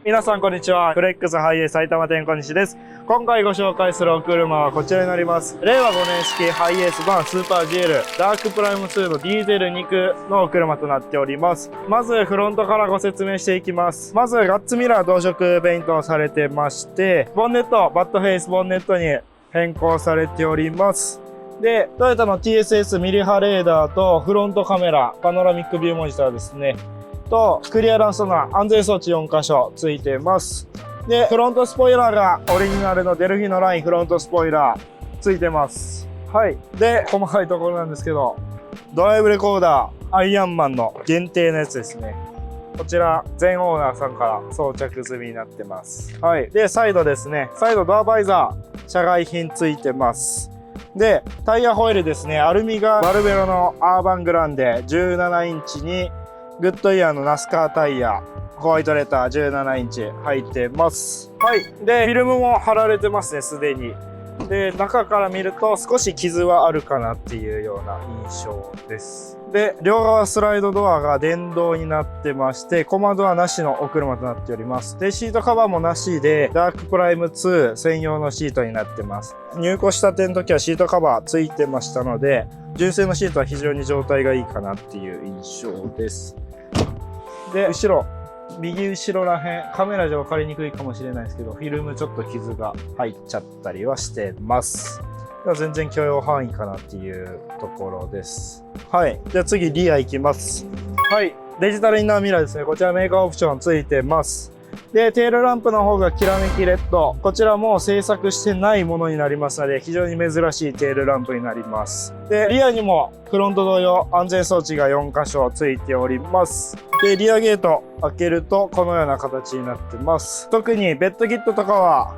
皆さんこんにちは。フレックスハイエース埼玉店小西です。今回ご紹介するお車はこちらになります。令和5年式ハイエース版スーパー GL ダークプライム2のディーゼル2駆のお車となっております。まずフロントからご説明していきます。まずガッツミラー同色ペイントされてまして、ボンネット、バッドフェイスボンネットに変更されております。で、トヨタの TSS ミリ波レーダーとフロントカメラ、パノラミックビューモニターですね。と、クリアランスの安全装置4箇所ついてます。で、フロントスポイラーがオリジナルのデルフィノラインフロントスポイラーついてます。はい。で、細かいところなんですけど、ドライブレコーダー、アイアンマンの限定のやつですね。こちら、前オーナーさんから装着済みになってます。はい。で、サイドですね。サイドドアバイザー、社外品ついてます。で、タイヤホイールですね。アルミがバルベロのアーバングランデ17インチに、グッドイヤーのナスカータイヤ、ホワイトレター17インチ入ってます。はい。で、フィルムも貼られてますね、すでに。で、中から見ると少し傷はあるかなっていうような印象です。で、両側スライドドアが電動になってまして、コマドアなしのお車となっております。で、シートカバーもなしで、ダークプライム2専用のシートになってます。入庫したての時はシートカバーついてましたので、純正のシートは非常に状態がいいかなっていう印象です。で、右後ろらへん、カメラじゃ分かりにくいかもしれないですけど、フィルムちょっと傷が入っちゃったりはしてます。全然許容範囲かなっていうところです。はい。じゃあ次、リア行きます。はい。デジタルインナーミラーですね。こちらメーカーオプションついてます。で、テールランプの方がきらめきレッド。こちらも製作してないものになりますので、非常に珍しいテールランプになります。で、リアにもフロント同様安全装置が4箇所ついております。で、リアゲート開けるとこのような形になってます。特にベッドキットとかは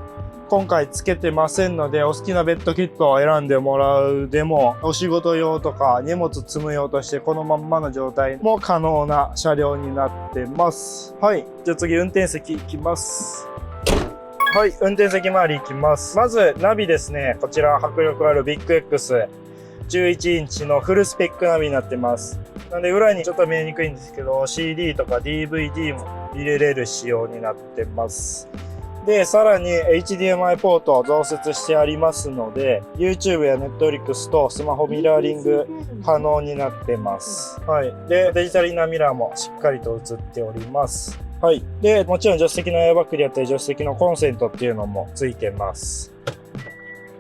今回つけてませんので、お好きなベッドキットを選んでもらうでも、お仕事用とか荷物積む用としてこのまんまの状態も可能な車両になってます。はい。じゃあ次、運転席行きます。はい。運転席周り行きます。まず、ナビですね。こちら、迫力あるビッグ X。11インチのフルスペックナビになってます。なんで裏にちょっと見えにくいんですけど、CD とか DVD も入れれる仕様になってます。で、さらに HDMI ポートを増設してありますので、YouTube や Netflix とスマホミラーリング可能になってます。はい。で、デジタルインナーミラーもしっかりと映っております。はい。で、もちろん助手席のエアバッグであったり、助手席のコンセントっていうのもついてます。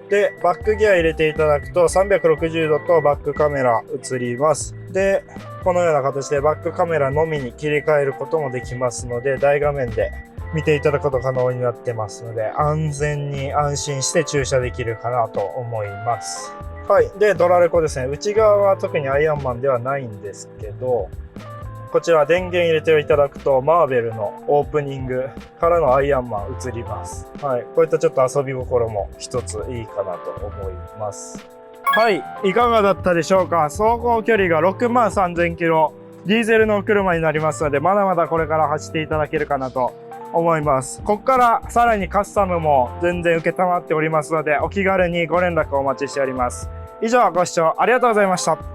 で、バックギア入れていただくと360度とバックカメラ映ります。で、このような形でバックカメラのみに切り替えることもできますので、大画面で見ていただくこと可能になってますので、安全に安心して駐車できるかなと思います。はい。で、ドラレコですね。内側は特にアイアンマンではないんですけど、こちら電源入れていただくと、マーベルのオープニングからのアイアンマン映ります。はい。こういったちょっと遊び心も一ついいかなと思います。はい。いかがだったでしょうか。走行距離が63,000キロ。ディーゼルの車になりますので、まだまだこれから走っていただけるかなと思います。ここからさらにカスタムも全然受けたまっておりますので、お気軽にご連絡お待ちしております。以上、ご視聴ありがとうございました。